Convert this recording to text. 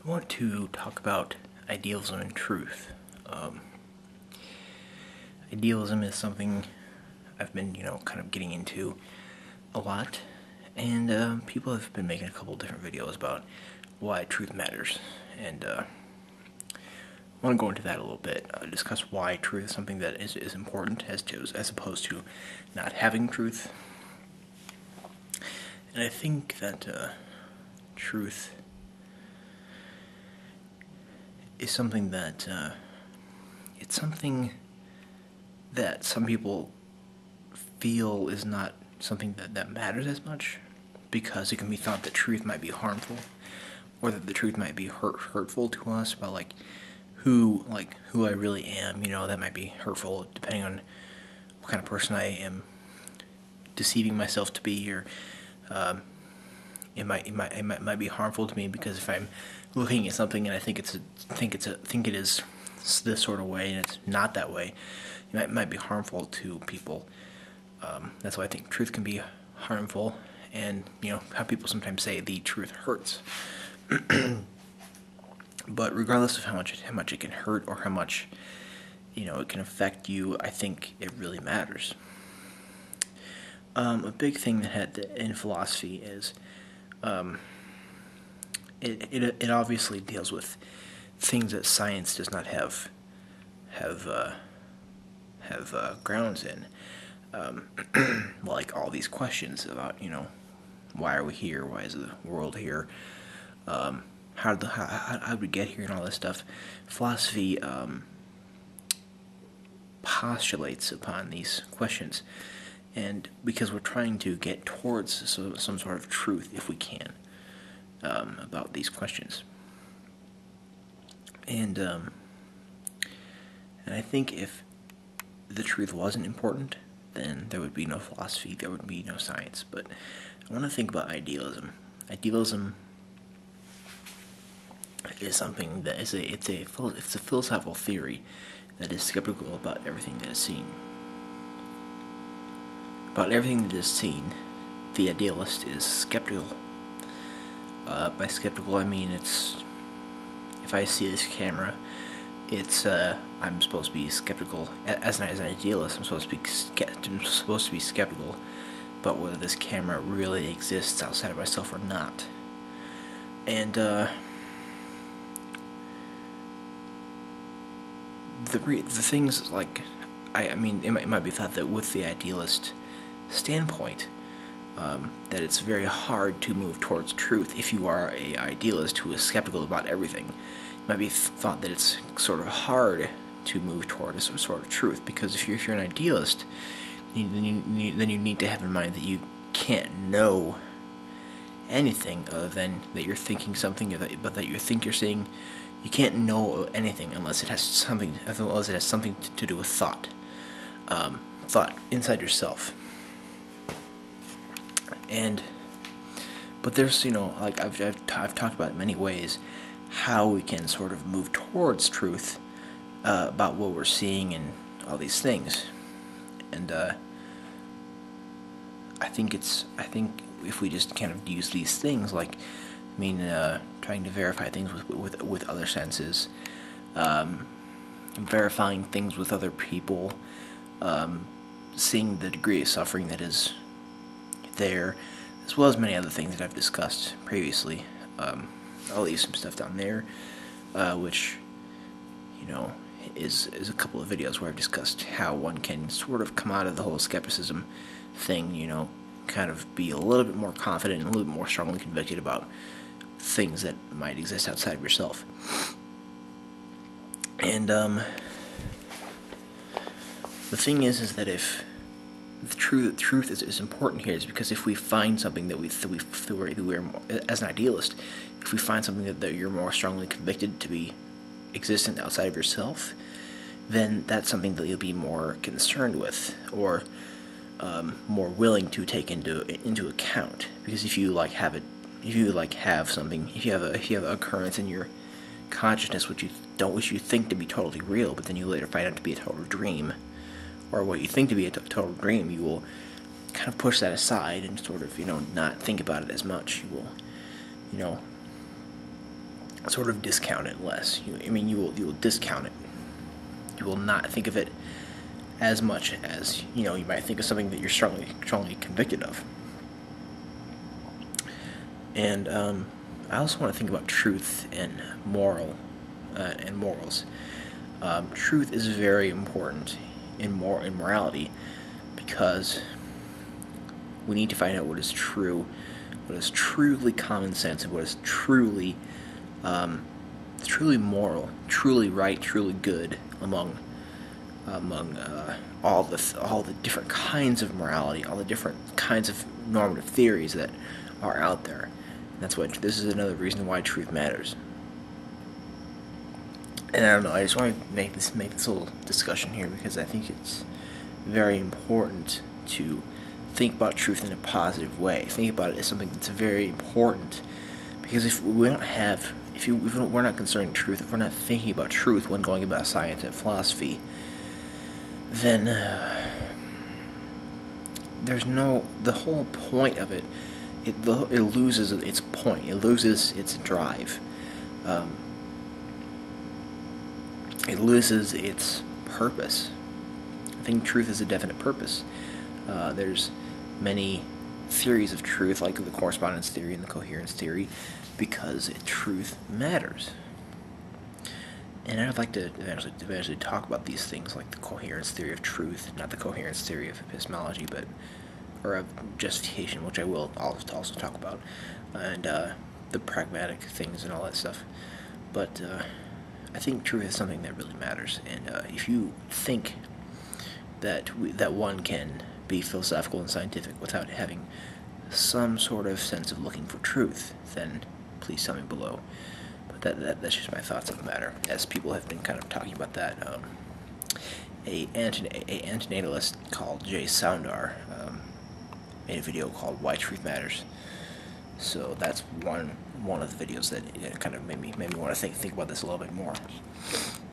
I want to talk about idealism and truth. Idealism is something I've been, kind of getting into a lot, and people have been making a couple different videos about why truth matters, and I want to go into that a little bit, discuss why truth is something that is important as opposed to not having truth. And I think that truth is something that it's something that some people feel is not something that matters as much, because it can be thought that truth might be harmful, or that the truth might be hurtful to us about who I really am. That might be hurtful depending on what kind of person I am deceiving myself to be, or it might be harmful to me because if I'm looking at something and I think it is this sort of way and it's not that way, it might be harmful to people. That's why I think truth can be harmful, and how people sometimes say the truth hurts. But regardless of how much it can hurt, or how much it can affect you, I think it really matters. A big thing that had in philosophy is it obviously deals with things that science does not have grounds in, like all these questions about why are we here, why is the world here, how did we get here, and all this stuff. Philosophy postulates upon these questions, and because we're trying to get towards some sort of truth, if we can, about these questions. And I think if the truth wasn't important, then there would be no philosophy, there would be no science. But I want to think about idealism. Idealism is something that it's a philosophical theory that is skeptical about everything that is seen. About everything that is seen, the idealist is skeptical. By skeptical, I mean if I see this camera, I'm supposed to be skeptical. As an idealist, I'm supposed to be skeptical about whether this camera really exists outside of myself or not. And the things I mean, it might be thought that with the idealist standpoint, that it's very hard to move towards truth if you are an idealist who is skeptical about everything. It might be thought that it's sort of hard to move toward some sort of truth, because if you're an idealist, then you need to have in mind that you can't know anything other than that you're thinking something, but that you think you're seeing. You can't know anything unless it has something to do with thought, thought inside yourself. But there's I've talked about in many ways how we can sort of move towards truth about what we're seeing and all these things, and I think if we just kind of use these things, trying to verify things with other senses, verifying things with other people, seeing the degree of suffering that is there, as well as many other things that I've discussed previously. I'll leave some stuff down there, which is a couple of videos where I've discussed how one can sort of come out of the whole skepticism thing, kind of be a little bit more confident and a little bit more strongly convicted about things that might exist outside of yourself. And the thing is that if the truth is important here, is because if we find something that we're as an idealist, if we find something that you're more strongly convicted to be existent outside of yourself, then that's something that you'll be more concerned with, or more willing to take into account. Because if you have an occurrence in your consciousness which you think to be totally real, but then you later find out to be a total dream, or what you think to be a total dream, you will kind of push that aside and sort of not think about it as much. You will sort of discount it less. You will discount it. You will not think of it as much as you might think of something that you're strongly convicted of. And I also want to think about truth and morals. Truth is very important in morality, because we need to find out what is true, what is truly common sense, and what is truly moral, truly right, truly good among all the different kinds of morality, all the different kinds of normative theories that are out there. And this is another reason why truth matters. And I don't know, I just want to make this little discussion here, because I think it's very important to think about truth in a positive way. Think about it as something that's very important, because if we're not concerning truth, if we're not thinking about truth when going about science and philosophy, then the whole point of it, it loses its point, it loses its drive, it loses its purpose. I think truth is a definite purpose. There's many theories of truth, like the correspondence theory and the coherence theory, because truth matters. And I'd like to eventually talk about these things, like the coherence theory of truth, not the coherence theory of epistemology, or of justification, which I will also talk about, and the pragmatic things and all that stuff. But I think truth is something that really matters, and if you think that one can be philosophical and scientific without having some sort of sense of looking for truth, then please tell me below. But that's just my thoughts on the matter, as people have been kind of talking about that. A antinatalist called Jay Soundar made a video called "Why Truth Matters." So that's one of the videos that kind of made me want to think about this a little bit more.